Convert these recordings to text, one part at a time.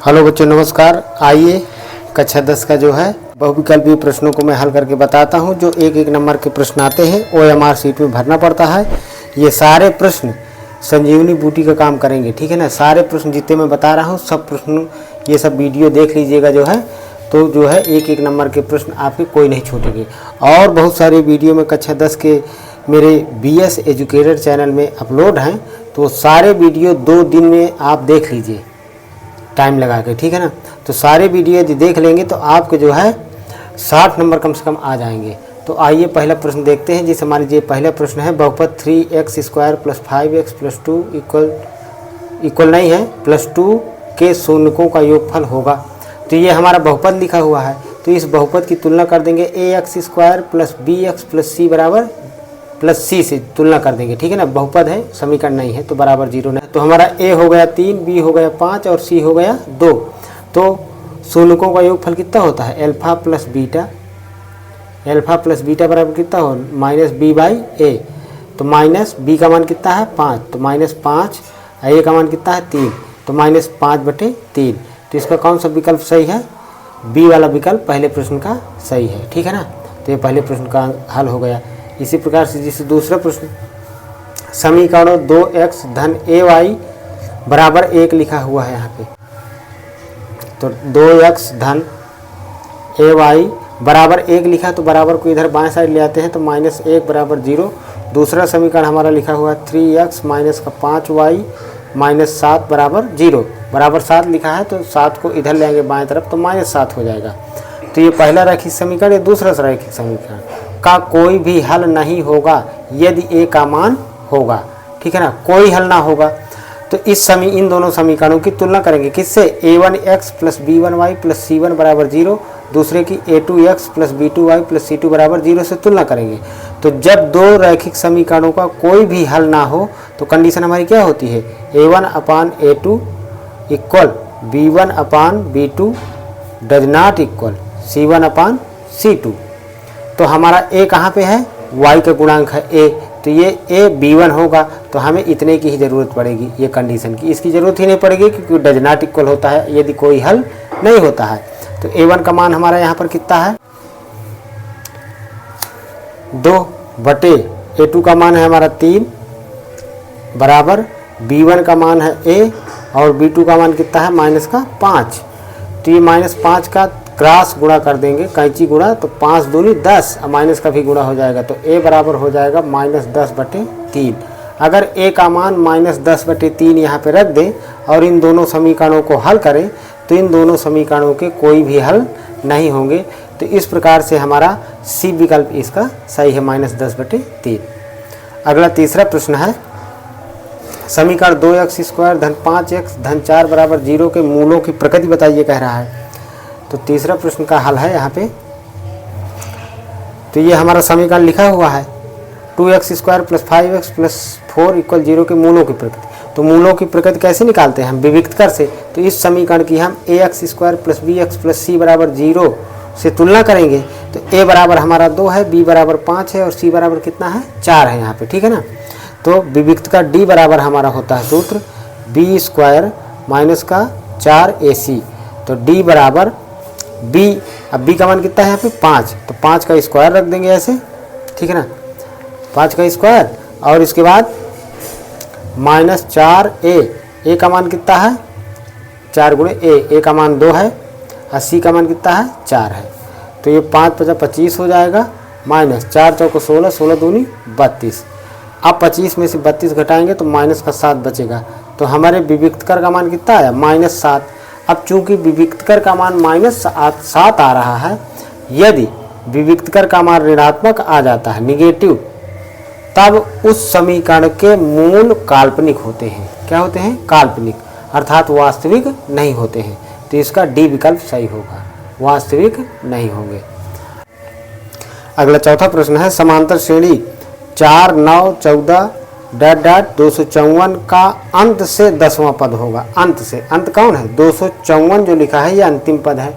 Hello बच्चों, नमस्कार। आइए कक्षा 10 का जो है बहुविकल्पीय प्रश्नों को मैं हल करके बताता हूं। जो एक एक नंबर के प्रश्न आते हैं OMR शीट में भरना पड़ता है। ये सारे प्रश्न संजीवनी बूटी का काम करेंगे, ठीक है ना। सारे प्रश्न जितने मैं बता रहा हूं सब प्रश्न, ये सब वीडियो देख लीजिएगा जो है, तो जो है एक एक नंबर के प्रश्न आपके कोई नहीं छूटेंगे। और बहुत सारे वीडियो में कक्षा 10 के मेरे BS एजुकेटर चैनल में अपलोड हैं, तो सारे वीडियो 2 दिन में आप देख लीजिए टाइम लगा के, ठीक है ना। तो सारे वीडियो यदि देख लेंगे तो आपके जो है 60 नंबर कम से कम आ जाएंगे। तो आइए पहला प्रश्न देखते हैं। जिसे मान लीजिए पहला प्रश्न है, बहुपद 3x² + 5x + 2 इक्वल नहीं है +2 के शून्यकों का योगफल होगा। तो ये हमारा बहुपद लिखा हुआ है, तो इस बहुपद की तुलना कर देंगे ax² + bx + c बराबर +c से तुलना कर देंगे, ठीक है ना। बहुपद है, समीकरण नहीं है, तो बराबर 0 नहीं। तो हमारा a हो गया 3, b हो गया 5 और c हो गया 2। तो शून्यकों का योगफल कितना होता है? अल्फा प्लस बीटा बराबर कितना हो? -b/a। तो माइनस b का मान कितना है? 5, तो -5, a का मान कितना है? 3, तो -5/3। तो इसका कौन सा विकल्प सही है? b वाला विकल्प पहले प्रश्न का सही है, ठीक है ना। तो ये पहले प्रश्न का हल हो गया। इसी प्रकार से जिसे दूसरा प्रश्न, समीकरणों 2x - ay बराबर 1 लिखा हुआ है यहाँ पे। तो 2x - ay बराबर 1 लिखा, तो बराबर को इधर बाएं साइड ले आते हैं, तो -1 बराबर 0। दूसरा समीकरण हमारा लिखा हुआ है 3x - 5y - 7 बराबर 0। बराबर 7 लिखा है, तो 7 को इधर ले आएंगे बाएं तरफ, तो -7 हो जाएगा। तो ये पहला रैखिक समीकरण, ये दूसरा रैखिक समीकरण का कोई भी हल नहीं होगा यदि a का मान होगा, ठीक है ना। कोई हल ना होगा तो इन दोनों समीकरणों की तुलना करेंगे किससे? a1x + b1y + c1 बराबर 0, दूसरे की a2x + b2y + c2 बराबर 0 से तुलना करेंगे। तो जब दो रैखिक समीकरणों का कोई भी हल ना हो तो कंडीशन हमारी क्या होती है? a1/a2 equal b1/b2 does not equal c1/c2। तो हमारा a कहाँ पे है? y का गुणांक है a, तो ये a b1 होगा। तो हमें इतने की ही ज़रूरत पड़ेगी, ये कंडीशन की। इसकी ज़रूरत ही नहीं पड़ेगी क्योंकि डज नॉट इक्वल होता है यदि कोई हल नहीं होता है। तो a1 का मान हमारा यहाँ पर कितना है? 2/, a2 का मान है हमारा 3 बराबर b1 का मान है a और b2 का मान कितना है? -5। तो ये -5 का क्रॉस गुणा कर देंगे, कैंची गुणा, तो 5 दूनी 10, माइनस का भी गुणा हो जाएगा। तो a बराबर हो जाएगा -10/3। अगर a का मान -10/3 यहाँ पे रख दें और इन दोनों समीकरणों को हल करें तो इन दोनों समीकरणों के कोई भी हल नहीं होंगे। तो इस प्रकार से हमारा C विकल्प इसका सही है, -10/3। अगला तीसरा प्रश्न है, समीकरण 2x² - 5x - 4 बराबर 0 के मूलों की प्रकृति बताइए कह रहा है। तो तीसरा प्रश्न का हल है यहाँ पे। तो ये हमारा समीकरण लिखा हुआ है 2x² + 5x + 4 = 0 के मूलों की प्रकृति। तो मूलों की प्रकृति कैसे निकालते हैं हम? विविक्तकर से। तो इस समीकरण की हम ax² + bx + c बराबर 0 से तुलना करेंगे। तो a बराबर हमारा 2 है, b बराबर 5 है और c बराबर कितना है? 4 है यहाँ पे, ठीक है ना। तो विविक्तकर d बराबर हमारा होता है सूत्र b² - 4ac। तो d बराबर b, अब b का मान कितना है यहाँ पे? 5, तो 5 का स्क्वायर रख देंगे ऐसे, ठीक है ना। 5 का स्क्वायर और इसके बाद -4a का मान कितना है? 4 × a का मान 2 है और c का मान कितना है? 4 है। तो ये 5 × 25 हो जाएगा, -4 × 16, 16 दूनी 32। अब 25 में से 32 घटाएंगे तो -7 बचेगा। तो हमारे विविक्तकर का मान कितना आया? -7। अब चूंकि विविक्तकर का मान -7 आ रहा है, यदि विविक्तकर का मान ऋणात्मक आ जाता है, निगेटिव, तब उस समीकरण के मूल काल्पनिक होते हैं। क्या होते हैं? काल्पनिक, अर्थात वास्तविक नहीं होते हैं। तो इसका डी विकल्प सही होगा, वास्तविक नहीं होंगे। अगला चौथा प्रश्न है, समांतर श्रेणी 4, 9, 14 ... 254 का अंत से 10वां पद होगा। अंत से, अंत कौन है? 254 जो लिखा है ये अंतिम पद है,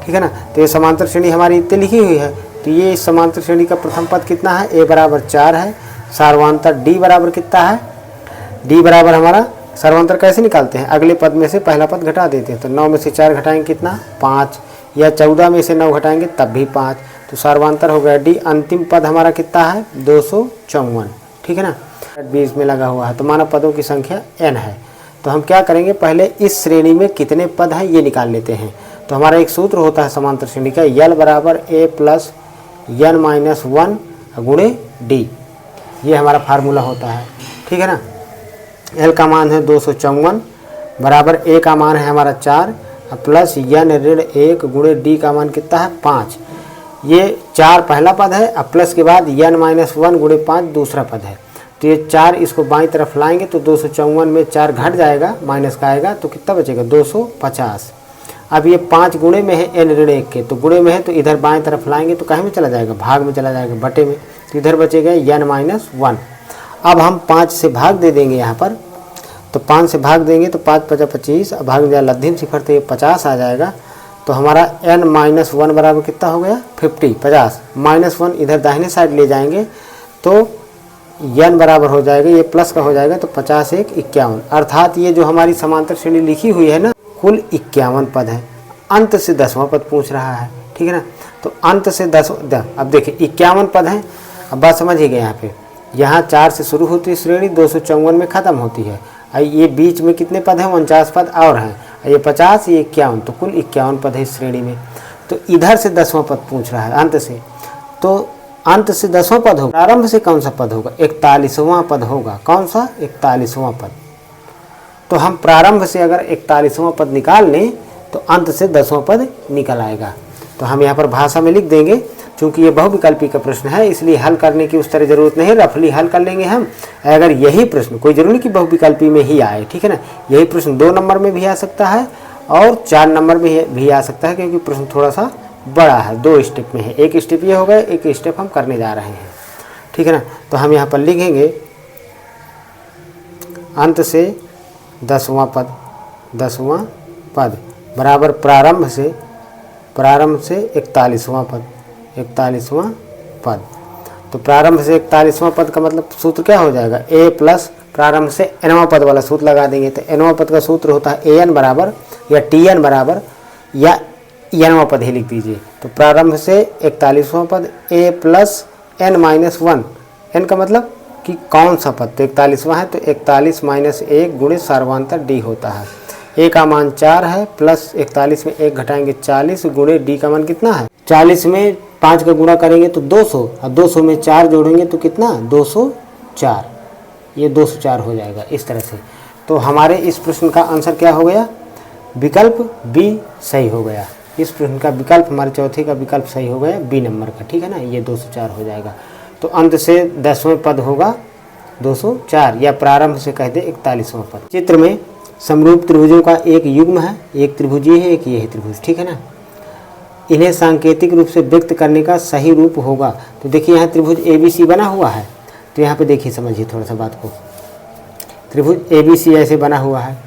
ठीक है ना। तो ये समांतर श्रेणी हमारी इतनी लिखी हुई है। तो ये इस समांतर श्रेणी का प्रथम पद कितना है? a बराबर 4 है। सार्वंतर d बराबर कितना है? d बराबर हमारा सर्वांतर कैसे निकालते हैं, अगले पद में से पहला पद घटा देते हैं। तो 9 में से 4 घटाएंगे कितना 5, या 14 में से 9 घटाएंगे तब भी 5, तो सर्वांतर हो गया डी। अंतिम पद हमारा कितना है 254, ठीक है ना। 20 में लगा हुआ है, तो मानव पदों की संख्या n है। तो हम क्या करेंगे, पहले इस श्रेणी में कितने पद हैं ये निकाल लेते हैं। तो हमारा एक सूत्र होता है समांतर श्रेणी का, यल बराबर a प्लस n माइनस 1 गुणे डी, ये हमारा फार्मूला होता है, ठीक है ना। l का मान है 254 बराबर a का मान है हमारा 4 प्लस n ऋण 1 गुणे डी का मान कितना है 5। ये 4 पहला पद है, अब प्लस के बाद n माइनस 1 गुणे 5 दूसरा पद है। तो ये 4 इसको बाईं तरफ लाएंगे तो 254 में 4 घट जाएगा, माइनस का आएगा तो कितना बचेगा 250। अब ये 5 गुणे में है n ऋण 1 के, तो गुणे में है तो इधर बाएं तरफ लाएंगे तो कहीं में चला जाएगा, भाग में चला जाएगा, बटे में, तो इधर बचेगा n माइनस 1। अब हम 5 से भाग दे देंगे यहाँ पर, तो 5 से भाग देंगे तो 5 × 25, अब भाग दिया लद्धिम सिफर तो ये 50 आ जाएगा। तो हमारा n माइनस 1 बराबर कितना हो गया 50 माइनस 1 इधर दाहिने साइड ले जाएंगे तो n बराबर हो जाएगा, ये प्लस का हो जाएगा तो 50 1 51, अर्थात ये जो हमारी समांतर श्रेणी लिखी हुई है ना कुल 51 पद है। अंत से 10वां पद पूछ रहा है, ठीक है ना। तो अंत से 10, अब देखिए 51 पद हैं। अब बात समझिएगा, यहाँ पे यहाँ 4 से शुरू होती है श्रेणी, 254 में ख़त्म होती है। ये बीच में कितने पद हैं 49 पद और हैं, ये 50 ये 51, तो कुल 51 पद है इस श्रेणी में। तो इधर से 10वां पद पूछ रहा है अंत से, तो अंत से 10वां पद होगा, प्रारंभ से कौन सा पद होगा 41वां पद होगा। कौन सा 41वां पद। तो हम प्रारंभ से अगर 41वां पद निकाल लें तो अंत से 10वां पद निकल आएगा। तो हम यहाँ पर भाषा में लिख देंगे, चूँकि ये बहुविकल्पी का प्रश्न है इसलिए हल करने की उस तरह ज़रूरत नहीं, रफली हल कर लेंगे हम। अगर यही प्रश्न, कोई ज़रूरी नहीं कि बहुविकल्पी में ही आए, ठीक है ना, यही प्रश्न 2 नंबर में भी आ सकता है और 4 नंबर में भी आ सकता है, क्योंकि प्रश्न थोड़ा सा बड़ा है, 2 स्टेप में है। एक स्टेप ये हो गया, एक स्टेप हम करने जा रहे हैं, ठीक है ना। तो हम यहाँ पर लिखेंगे अंत से 10वां पद, 10वां पद बराबर प्रारंभ से 41वां पद, 41वां पद। तो प्रारंभ से 41वां पद का मतलब सूत्र क्या हो जाएगा, a प्लस प्रारंभ से nवां पद वाला सूत्र लगा देंगे। तो nवां पद का सूत्र होता है an बराबर या tn बराबर या nवां पद ही लिख दीजिए। तो प्रारंभ से 41वां पद a plus n minus 1, n का मतलब कि कौन सा पद, तो 41वां है तो 41 माइनस 1 गुणे सर्वांतर d होता है। a का मान 4 है प्लस 41 में 1 घटाएंगे 40 गुणे d का मान कितना है 40 में 5 का गुणा करेंगे तो 200, और 200 में 4 जोड़ेंगे तो कितना 204, ये 204 हो जाएगा इस तरह से। तो हमारे इस प्रश्न का आंसर क्या हो गया, विकल्प बी सही हो गया। इस प्रश्न का विकल्प, हमारे चौथे का विकल्प सही हो गया बी नंबर का, ठीक है ना, ये 204 हो जाएगा। तो अंत से 10वां पद होगा 204, या प्रारंभ से कह दे 41वां पद। चित्र में समरूप त्रिभुजों का एक युग्म है, एक त्रिभुज ये है, एक ये है त्रिभुज, ठीक है ना। इन्हें सांकेतिक रूप से व्यक्त करने का सही रूप होगा। तो देखिए यहाँ त्रिभुज ABC बना हुआ है, तो यहाँ पे देखिए समझिए थोड़ा सा बात को। त्रिभुज ABC ऐसे बना हुआ है,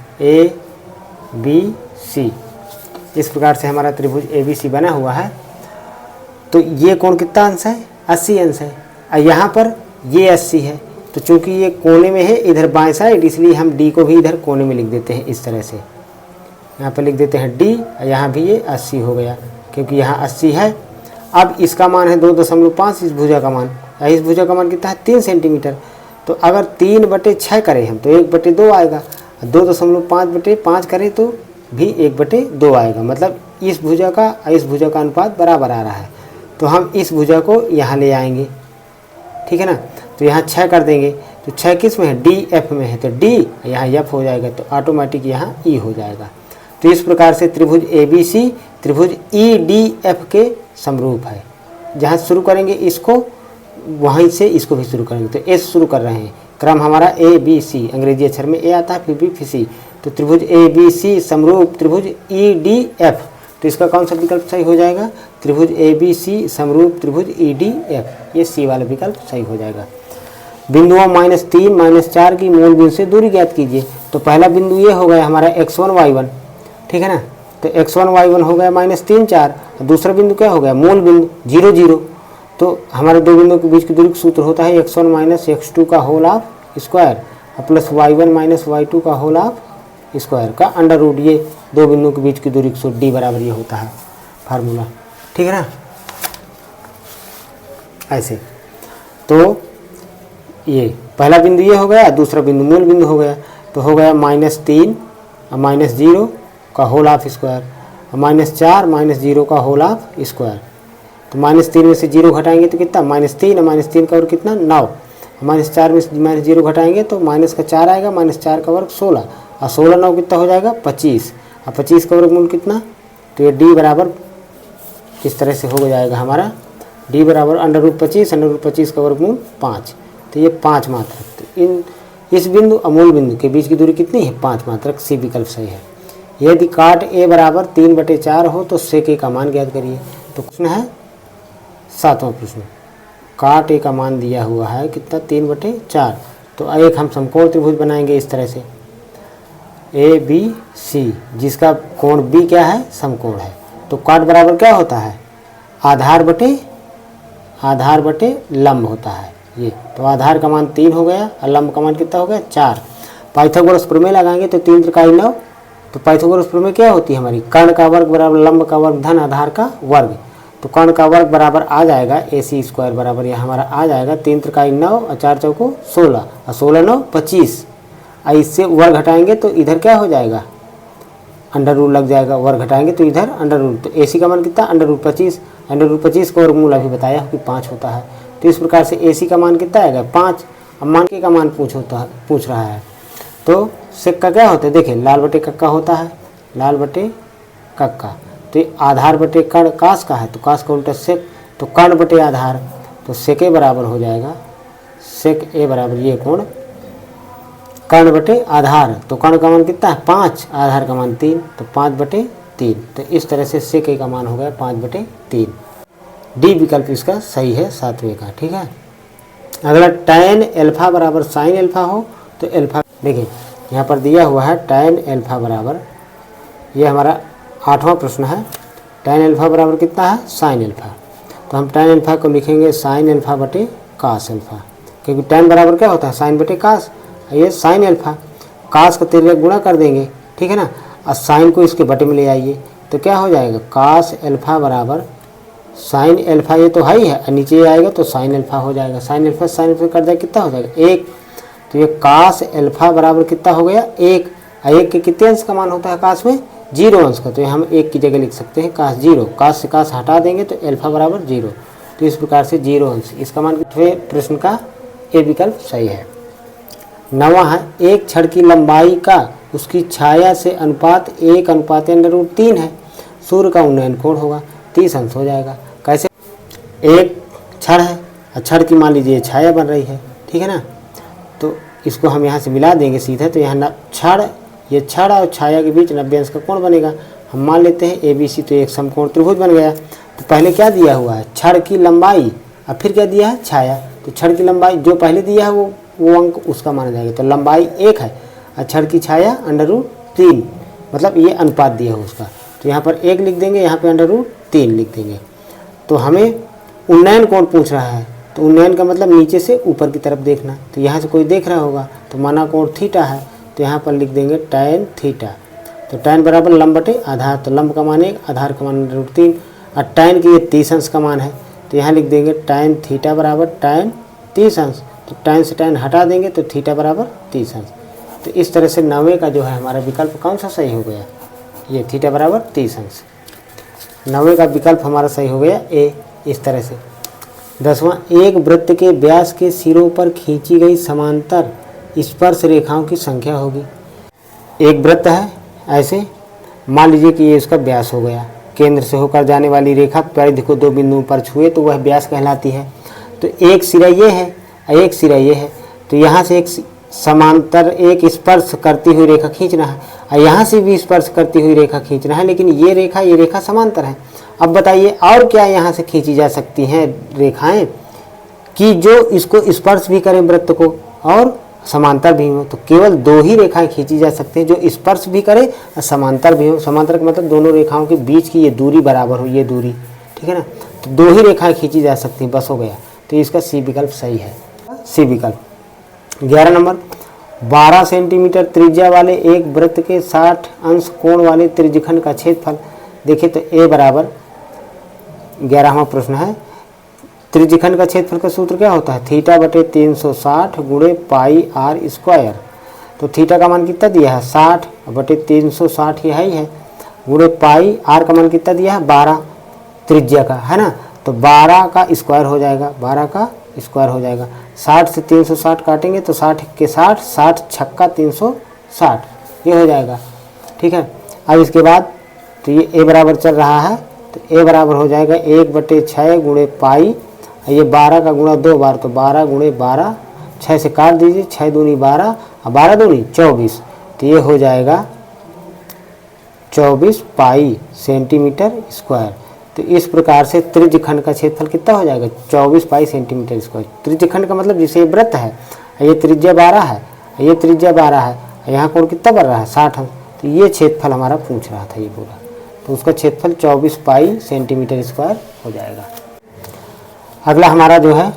ABC इस प्रकार से हमारा त्रिभुज ABC बना हुआ है। तो ये कोण कितना अंश है 80 अंश है, और यहाँ पर ये 80 है। तो चूंकि ये कोने में है इधर बाएं साइड, इसलिए हम D को भी इधर कोने में लिख देते हैं इस तरह से। यहाँ पर लिख देते हैं D, और यहाँ भी ये 80 हो गया क्योंकि यहाँ 80 है। अब इसका मान है 2.5 इस भुजा का मान, इस भुजा का मान कितना है 3 सेंटीमीटर। तो अगर 3/6 करें हम तो 1/2 आएगा, 2.5/5 करें तो भी 1/2 आएगा। मतलब इस भुजा का इस भुजा का अनुपात बराबर आ रहा है। तो हम इस भुजा को यहाँ ले आएंगे, ठीक है ना। तो यहाँ 6 कर देंगे, तो 6 किस में है DF में है, तो D यहाँ F हो जाएगा, तो ऑटोमेटिक यहाँ E हो जाएगा। तो इस प्रकार से त्रिभुज ABC त्रिभुज EDF के समरूप है। जहाँ शुरू करेंगे इसको वहीं से इसको भी शुरू करेंगे। तो S शुरू कर रहे हैं, क्रम हमारा ABC, अंग्रेजी अक्षर में A आता है फिर B फिर C। तो त्रिभुज ABC समरूप त्रिभुज EDF, तो इसका कौन सा विकल्प सही हो जाएगा, त्रिभुज ABC समरूप त्रिभुज EDF, ये C वाला विकल्प सही हो जाएगा। बिंदुओं -3 -4 की मूल बिंदु से दूरी ज्ञात कीजिए। तो पहला बिंदु ये हो गया हमारा x1 y1, ठीक है ना। तो x1 y1 हो गया -3 4, दूसरा बिंदु क्या हो गया मूल बिंदु 0 0। तो हमारे दो बिंदुओं के बीच की दूरी का सूत्र होता है x1 - x2 का होल ऑफ स्क्वायर, और प्लस y1 माइनस y2 का होल ऑफ स्क्वायर का अंडर रूट, ये दो बिंदुओं के बीच की दूरी को डी बराबर ये होता है फार्मूला, ठीक है ना। ऐसे तो ये पहला बिंदु ये हो गया, दूसरा बिंदु मूल बिंदु हो गया, तो हो गया -3 और -0 का होल ऑफ स्क्वायर और -4 -0 का होल ऑफ स्क्वायर। तो -3 में से 0 घटाएंगे तो कितना, -3 और -3 का वर्ग कितना 9, -4 में से -0 घटाएंगे तो माइनस का 4 आएगा, -4 का वर्ग 16 और 16 9 कितना हो जाएगा 25 और 25 का वर्गमूल कितना, तो ये डी बराबर किस तरह से हो जाएगा हमारा, डी बराबर √25 का वर्गमूल 5, तो ये 5 मात्रक। तो इस बिंदु और मूल बिंदु के बीच की दूरी कितनी है 5 मात्रक, सी विकल्प सही है। यदि काट ए बराबर 3/4 हो तो सेक ए का मान ज्ञात करिए। तो प्रश्न है 7वां प्रश्न, काट ए का मान दिया हुआ है कितना 3/4, तो एक हम समकोण त्रिभुज बनाएंगे इस तरह से ABC, जिसका कोण B क्या है समकोण है। तो काट बराबर क्या होता है आधार बटे लंब होता है ये, तो आधार का मान 3 हो गया और लंब का मान कितना हो गया 4। पाइथागोरस प्रमेय लगाएंगे तो 3 त्रिकाई 9, तो पाइथागोरस प्रमेय क्या होती है हमारी, कर्ण का वर्ग बराबर लंब का वर्ग धन आधार का वर्ग, तो कर्ण का वर्ग बराबर आ जाएगा AC² बराबर यह हमारा आ जाएगा 3 त्रिकाई 9 और 4 चौको 16 और 16 9 25, और इससे वर्ग घटाएंगे तो इधर क्या हो जाएगा अंडर रूट लग जाएगा, वर्ग घटाएंगे तो इधर अंडर रूट, तो AC का मान कितना √25 का वर्गमूल अभी बताया कि 5 होता है। तो इस प्रकार से AC का मान कितना आएगा 5। अब मान के का मान पूछ रहा है, तो सेक का क्या होता है देखिए लाल बटे कक्का होता है, लाल बटे कक्का, तो ये आधार बटे कर्ण कास का है, तो कास का उल्टा सेक, तो कर्ण बटे आधार, तो सेक ए बराबर हो जाएगा, सेक ए बराबर ये कोण कर्ण बटे आधार, तो कर्ण का मान कितना है 5, आधार का मान 3, तो 5/3, तो इस तरह से सेक ए का मान हो गया 5/3। डी विकल्प इसका सही है 7वें का, ठीक है। अगला tan अल्फा बराबर sin अल्फा हो तो अल्फा, देखिए यहाँ पर दिया हुआ है tan अल्फा बराबर, ये हमारा 8वां प्रश्न है, tan अल्फा बराबर कितना है sin अल्फा, तो हम tan अल्फा को लिखेंगे sin अल्फा बटे cos अल्फा, क्योंकि tan बराबर क्या होता है sin बटे cos, ये sin अल्फा, cos का तिर्यक गुणा कर देंगे, ठीक है ना, और sin को इसके बटे में ले आइए तो क्या हो जाएगा cos अल्फा बराबर sin अल्फा, ये तो हाई है और नीचे ये आएगा तो sin अल्फा हो जाएगा, sin अल्फा कर जाएगा कितना हो जाएगा 1, तो ये cos अल्फा बराबर कितना हो गया 1, और 1 के कितने अंश का मान होता है cos में 0 अंश का, तो हम 1 की जगह लिख सकते हैं cos 0, cos से cos हटा देंगे तो अल्फा बराबर 0, तो इस प्रकार से 0 अंश, इसका मान प्रश्न का ए विकल्प सही है। 9वां है, एक छड़ की लंबाई का उसकी छाया से अनुपात 1/√3 है, सूर्य का उन्नयन कोण होगा 30 अंश हो जाएगा। कैसे, एक छड़ है और छड़ की मान लीजिए छाया बन रही है, ठीक है ना, तो इसको हम यहाँ से मिला देंगे सीधे, तो यहाँ छड़, ये छड़ और छाया के बीच 90 अंश का कोण बनेगा। हम मान लेते हैं ABC, तो एक समकोण त्रिभुज बन गया। तो पहले क्या दिया हुआ है छड़ की लंबाई, और फिर क्या दिया है छाया, तो छड़ की लंबाई जो पहले दिया है वो अंक उसका माना जाएगा, तो लंबाई 1 है और छड़ की छाया √3, मतलब ये अनुपात दिया है उसका, तो यहाँ पर 1 लिख देंगे, यहाँ पे √3 लिख देंगे। तो हमें उन्नयन कोण पूछ रहा है, तो उन्नयन का मतलब नीचे से ऊपर की तरफ देखना, तो यहाँ से कोई देख रहा होगा तो माना कोण थीटा है, तो यहाँ पर लिख देंगे tan थीटा, तो tan बराबर लंब बटे आधार, तो लंब का मान 1, आधार का मान √3, और tan की ये 30 अंश का मान है, तो यहाँ लिख देंगे tan थीटा बराबर tan 30 अंश, तो tan से tan हटा देंगे तो थीटा बराबर 30 अंश। तो इस तरह से 9वें का जो है हमारा विकल्प कौन सा सही हो गया, ये थीटा बराबर 30 अंश, 9वें का विकल्प हमारा सही हो गया ए। इस तरह से 10वां, एक वृत्त के व्यास के सिरों पर खींची गई समांतर स्पर्श रेखाओं की संख्या होगी। एक वृत्त है, ऐसे मान लीजिए कि ये इसका व्यास हो गया, केंद्र से होकर जाने वाली रेखा परिधि को 2 बिंदुओं पर छुए तो वह व्यास कहलाती है। तो एक सिरा ये है और एक सिरा ये है, तो यहाँ से एक समांतर एक स्पर्श करती हुई रेखा खींचना है और यहाँ से भी स्पर्श करती हुई रेखा खींचना है, लेकिन ये रेखा समांतर है। अब बताइए और क्या यहाँ से खींची जा सकती हैं रेखाएं कि जो इसको स्पर्श भी करें वृत्त को और समांतर भी हो, तो केवल 2 ही रेखाएं खींची जा सकती हैं जो स्पर्श भी करे और समांतर भी हो। समांतर का मतलब दोनों रेखाओं के बीच की ये दूरी बराबर हो, ये दूरी, ठीक है ना, तो 2 ही रेखाएं खींची जा सकती हैं, बस हो गया। तो इसका सी विकल्प सही है, सी विकल्प। 11 नंबर, 12 सेंटीमीटर त्रिज्या वाले एक वृत्त के 60 अंश कोण वाले त्रिज्यखंड का क्षेत्रफल। देखिए तो ए बराबर 11वां प्रश्न है, त्रिज्यखंड का क्षेत्रफल का सूत्र क्या होता है, थीटा बटे 360 गुणे पाई आर स्क्वायर। तो थीटा का मान कितना दिया है 60 बटे 360 ये है गुणे पाई आर का मान कितना दिया है 12 त्रिज्या का है ना, तो 12 का स्क्वायर हो जाएगा, 12 का स्क्वायर हो जाएगा। 60 से 360 काटेंगे तो 60 के 60, 60 छक्का 360 ये हो जाएगा। ठीक है, अब इसके बाद तो ये ए बराबर चल रहा है, तो ए बराबर हो जाएगा 1/6 गुणे पाई, ये 12 का गुणा 2 बार, तो 12 गुणे 12, 6 से काट दीजिए, 6 दूनी 12 और 12 दूनी 24, तो ये हो जाएगा 24 पाई सेंटीमीटर स्क्वायर। तो इस प्रकार से त्रिज्यखंड का क्षेत्रफल कितना हो जाएगा 24 पाई सेंटीमीटर स्क्वायर। त्रिज्यखंड का मतलब जैसे ये वृत्त है, ये त्रिज्या 12 है, ये त्रिज्या 12 है, यहाँ कोण कितना बढ़ रहा है 60 अंश, तो ये क्षेत्रफल हमारा पूछ रहा था ये पूरा, तो उसका क्षेत्रफल 24 पाई सेंटीमीटर स्क्वायर हो जाएगा। अगला हमारा जो है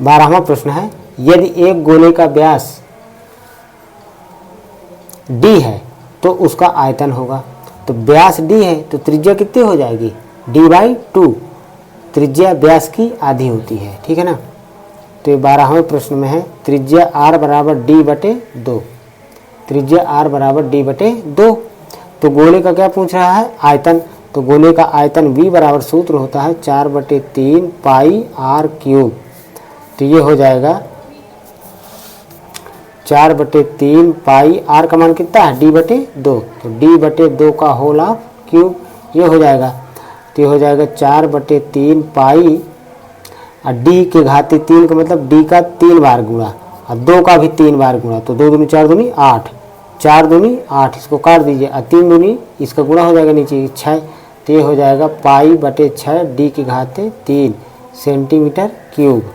12वां प्रश्न है, यदि एक गोले का व्यास d है तो उसका आयतन होगा। तो व्यास d है तो त्रिज्या कितनी हो जाएगी d/2, त्रिज्या व्यास की आधी होती है। ठीक है ना, तो ये 12वें प्रश्न में है, त्रिज्या r बराबर d/2, त्रिज्या r बराबर d/2। तो गोले का क्या पूछ रहा है आयतन, तो गोले का आयतन v बराबर सूत्र होता है 4/3 पाई r क्यूब, तो ये हो जाएगा 4/3 पाई r का मान कितना है d/2, तो d/2 का होल ऑफ क्यूब ये हो जाएगा, तो ये हो जाएगा 4/3 पाई और d के घाते 3 का मतलब d का 3 बार गुणा और 2 का भी 3 बार गुणा, तो 2 दूनी 4 दूनी 8, 4 दूनी 8, इसको काट दीजिए और 3 दूनी इसका गुणा हो जाएगा नीचे 6, तो ये हो जाएगा पाई/6 d के घाते 3 सेंटीमीटर क्यूब।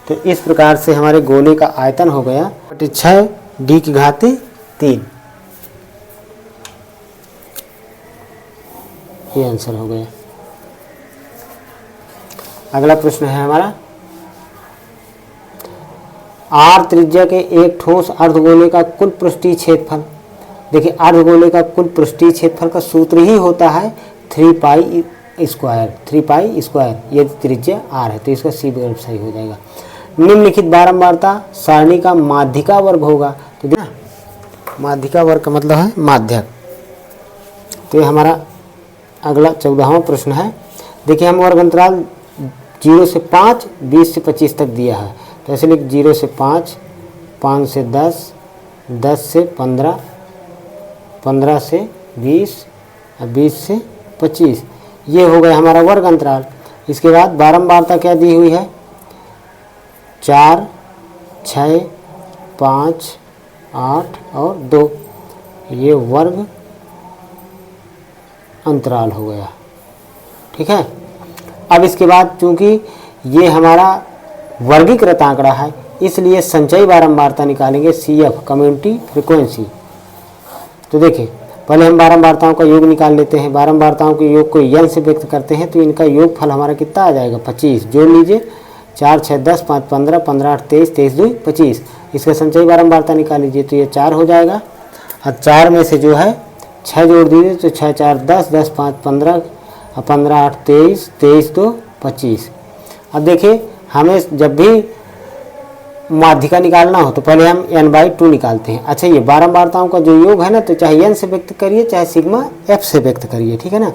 तो इस प्रकार से हमारे गोले का आयतन हो गया 6 d की घाते 3, ये आंसर हो गया। अगला प्रश्न है हमारा, r त्रिज्या के एक ठोस अर्धगोले का कुल पृष्ठीय क्षेत्रफल। देखिए अर्धगोले का कुल पृष्ठीय क्षेत्रफल का सूत्र ही होता है 3 पाई स्क्वायर, यदि त्रिज्या r है तो इसका सी विकल्प सही हो जाएगा। निम्नलिखित बारंबारता सारणी का माध्यिका वर्ग होगा। तो देखना माध्यिका वर्ग का मतलब है माध्यक। तो ये हमारा अगला 14वां प्रश्न है। देखिए हम वर्ग अंतराल 0 से 5, 20 से 25 तक दिया है, तो ऐसे लिख 0 से 5, 5 से 10, 10 से 15, 15 से 20 और 20 से 25, ये हो गया हमारा वर्ग अंतराल। इसके बाद बारंबारता क्या दी हुई है 4, 6, 5, 8 और 2, ये वर्ग अंतराल हो गया। ठीक है, अब इसके बाद चूंकि ये हमारा वर्गीकृत आंकड़ा है इसलिए संचयी बारंबारता निकालेंगे CF कम्युनिटी फ्रीक्वेंसी। तो देखिए पहले हम बारंबारताओं का योग निकाल लेते हैं। बारंबारताओं के योग को n से व्यक्त करते हैं तो इनका योग फल हमारा कितना आ जाएगा 25, जोड़ लीजिए 4, 6, 10, 5, 15, 15, 8, 23, 23, 2, 25। इसका संचयी बारंबारता निकाल लीजिए तो ये 4 हो जाएगा और 4 में से जो है 6 जोड़ दीजिए तो 6, 4, 10, 10, 5, 15 और 15, 8, 23, 23, 2, 25। अब देखिए हमें जब भी माध्यिका निकालना हो तो पहले हम n/2 निकालते हैं। अच्छा ये बारंबारताओं का जो योग है ना, तो चाहे n से व्यक्त करिए चाहे सिग्मा f से व्यक्त करिए। ठीक है ना,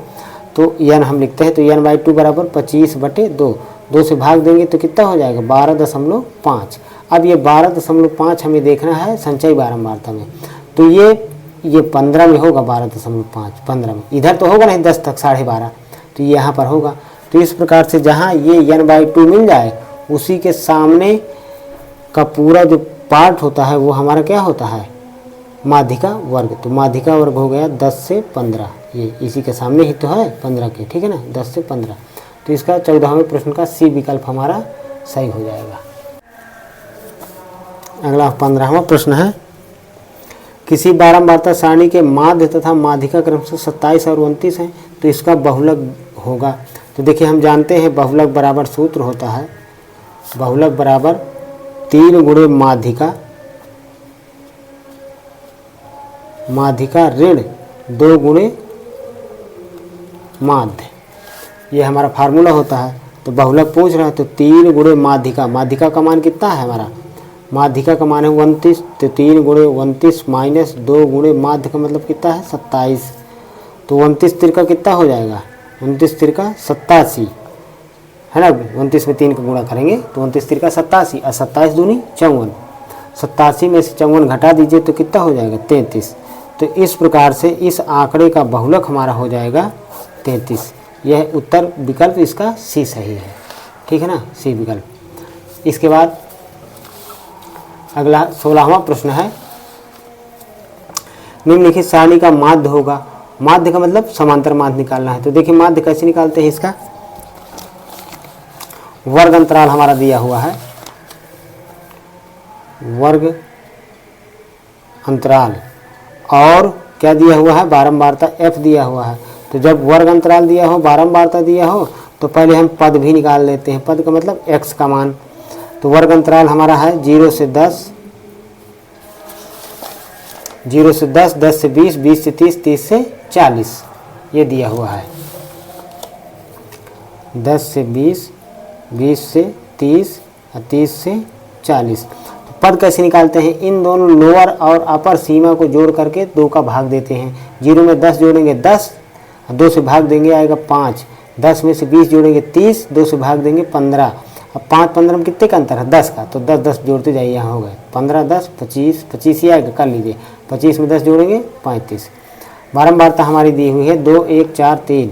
तो n हम लिखते हैं तो n/2 बराबर 25/2, 2 से भाग देंगे तो कितना हो जाएगा 12.5। अब ये 12.5 हमें देखना है संचयी बारंबारता में, तो ये 15 में होगा 12.5, 15 में इधर तो होगा नहीं 10 तक 12.5, तो ये यहाँ पर होगा। तो इस प्रकार से जहाँ ये n/2 मिल जाए उसी के सामने का पूरा जो पार्ट होता है वो हमारा क्या होता है माध्यिका वर्ग। तो माध्यिका वर्ग हो गया 10 से 15, ये इसी के सामने ही तो है 15 के। ठीक है ना, 10 से 15, तो इसका 14वें प्रश्न का सी विकल्प हमारा सही हो जाएगा। अगला 15वां प्रश्न है, किसी बारंबारता सारणी के माध्य तथा माध्यिका क्रमशः 27 और 29 हैं तो इसका बहुलक होगा। तो देखिए हम जानते हैं बहुलक बराबर सूत्र होता है बहुलक बराबर 3 गुणे माध्यिका माध्यिका ऋण 2 गुणे माध्य, ये हमारा फार्मूला होता है। तो बहुलक पूछ रहा है तो 3 गुणे माध्यिका, माध्यिका का मान कितना है हमारा, माध्यिका का मान है 29, तो 3 गुणे 29 माइनस 2 गुणे माध्य का मतलब कितना है 27। तो 29 तिरका कितना हो जाएगा, 29 तिरका 87 है ना, 29 में 3 का गुणा करेंगे तो 29 तिरका 87 और 27 दूनी 54, 87 में से 54 घटा दीजिए तो कितना हो जाएगा 33। तो इस प्रकार से इस आंकड़े का बहुलक हमारा हो जाएगा 33। यह उत्तर विकल्प इसका सी सही है, ठीक है ना, सी विकल्प। इसके बाद अगला 16वां प्रश्न है, निम्नलिखित सारणी का माध्य होगा। माध्य का मतलब समांतर माध्य निकालना है। तो देखिए माध्य कैसे निकालते हैं, इसका वर्ग अंतराल हमारा दिया हुआ है, वर्ग अंतराल, और क्या दिया हुआ है, बारंबारता f दिया हुआ है। तो जब वर्ग अंतराल दिया हो, बारंबारता दिया हो, तो पहले हम पद भी निकाल लेते हैं। पद का मतलब x का मान। तो वर्ग अंतराल हमारा है 0 से 10, 0 से 10, 10 से 20, 20 से 30, 30 से 40, ये दिया हुआ है। 10 से 20, 20 से 30 और 30 से 40। तो पद कैसे निकालते हैं, इन दोनों लोअर और अपर सीमा को जोड़ करके 2 का भाग देते हैं। 0 में 10 जोड़ेंगे 10, 2 से भाग देंगे आएगा 5, 10 में से 20 जोड़ेंगे 30, 2 से भाग देंगे 15। अब 5 15 में कितने का अंतर है, 10 का, तो 10 10 जोड़ते जाइए, यहाँ हो गए 15 10 25, 25 ही आएगा, कर लीजिए। 25 में 10 जोड़ेंगे 35। बारंबारता हमारी दी हुई है 2 1 4 3,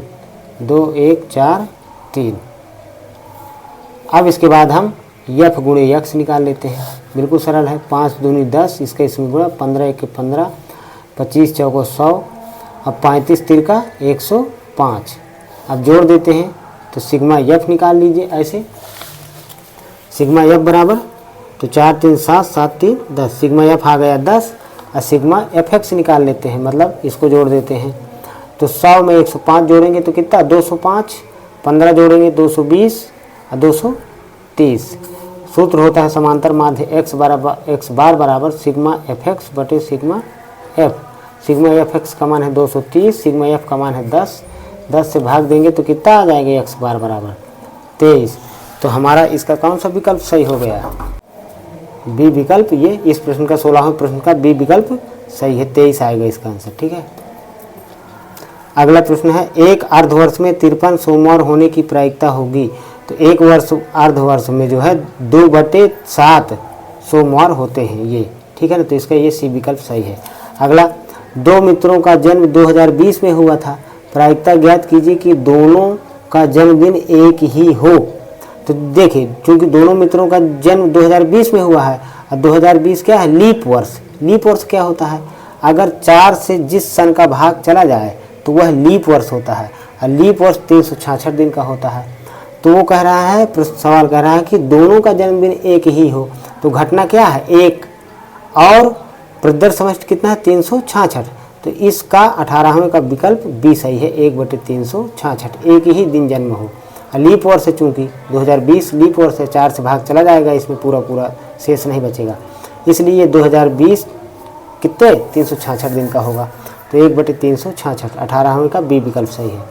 2 1 4 3। अब इसके बाद हम यफ गुणे यक्स निकाल लेते हैं, बिल्कुल सरल है। 5 दूनी 10, इसका इसमें गुणा, 15 1 15, 25 चौको 100, अब 35 तिरका 105। अब जोड़ देते हैं तो सिग्मा यफ निकाल लीजिए ऐसे, सिग्मा यफ बराबर, तो 4 3 7, 7 3 10, सिग्मा यफ आ गया 10, और सिग्मा एफ एक्स निकाल लेते हैं, मतलब इसको जोड़ देते हैं। तो 100 में 105 जोड़ेंगे तो कितना 205, 15 जोड़ेंगे 220 और 230। सूत्र होता है समांतर माध्य x बार बराबर सिग्मा एफ एक्स बटे sigma F. Sigma F x का मान है 230, सिग्मा एफ का मान है 10, 10 से भाग देंगे तो कितना आ जाएगा x बार बराबर 23। तो हमारा इसका कौन सा विकल्प सही हो गया, बी विकल्प। ये इस प्रश्न का 16वें प्रश्न का बी विकल्प सही है, 23 आएगा इसका आंसर, ठीक है। अगला प्रश्न है, एक अर्धवर्ष में 53 सोमवार होने की प्रायिकता होगी। तो एक वर्ष अर्धवर्ष में जो है 2/7 सोमवार होते हैं ये, ठीक है ना, तो इसका ये सी विकल्प सही है। अगला, 2 मित्रों का जन्म 2020 में हुआ था, प्रायिकता ज्ञात कीजिए कि दोनों का जन्मदिन एक ही हो। तो देखिए चूंकि दोनों मित्रों का जन्म 2020 में हुआ है और 2020 क्या है, लीप वर्ष। लीप वर्ष क्या होता है, अगर 4 से जिस सन का भाग चला जाए तो वह लीप वर्ष होता है, और लीप वर्ष 366 दिन का होता है। तो वो कह रहा है, सवाल कह रहा है कि दोनों का जन्मदिन एक ही हो। तो घटना क्या है, एक, और प्रदर्श समष्टि कितना है 366। तो इसका 18वें का विकल्प बी सही है, 1/366, एक ही दिन जन्म हो। लीप वर्ष है, चूँकि 2020 लीप वर्ष है, 4 से भाग चला जाएगा, इसमें पूरा शेष नहीं बचेगा, इसलिए 2020 कितने 366 दिन का होगा। तो 1/366, 18वें का बी विकल्प सही है।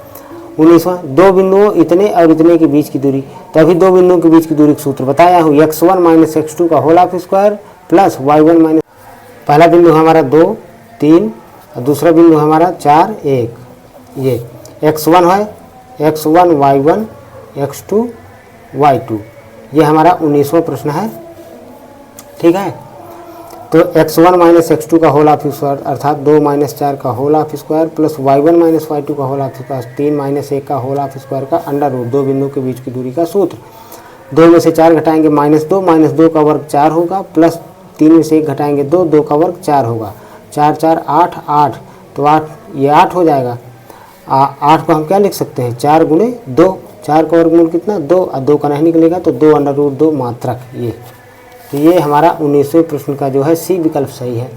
19वां, 2 बिंदुओं इतने और इतने के बीच की दूरी। तो अभी 2 बिंदुओं के बीच की दूरी का सूत्र बताया हूँ, x1 - x2 का whole of square plus y1 minus, पहला बिंदु हमारा 2 3 और दूसरा बिंदु हमारा 4 1। ये x1 है, x1 y1 x2 y2, ये हमारा 19वां प्रश्न है, ठीक है। तो x1 - x2 का होल ऑफ स्क्वायर अर्थात 2 - 4 का whole of square plus y1 - y2 का होल ऑफ स्क्वायर 3 - 1 का होल ऑफ स्क्वायर का अंडर रूट, 2 बिंदुओं के बीच की दूरी का सूत्र। 2 में से 4 घटाएंगे -2, -2 का वर्ग 4 होगा, प्लस 3 में से 1 घटाएंगे 2, 2 का वर्ग 4 होगा, 4 4 8 8, तो 8 ये 8 हो जाएगा। 8 को हम क्या लिख सकते हैं, 4 गुणे 2, 4 का वर्गमूल कितना 2, और 2 का नहीं निकलेगा तो 2 अंडर रूट 2 मात्रक ये। तो ये हमारा 19वें प्रश्न का जो है सी विकल्प सही है।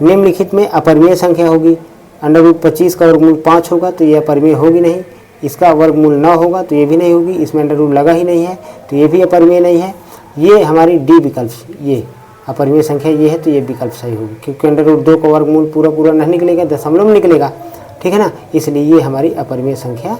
निम्नलिखित में अपरिमेय संख्या होगी, अंडर रूट 25 का वर्गमूल 5 होगा तो ये अपरिमेय होगी नहीं, इसका वर्गमूल 9 होगा तो ये भी नहीं होगी, इसमें अंडर रूट लगा ही नहीं है तो ये भी अपरिमेय नहीं है। ये हमारी डी विकल्प, ये अपरिमेय संख्या ये है तो ये विकल्प सही होगी, क्योंकि अंडर रूट 2 का वर्गमूल पूरा पूरा नहीं निकलेगा, दशमलव में निकलेगा, ठीक है ना, इसलिए ये हमारी अपरिमेय संख्या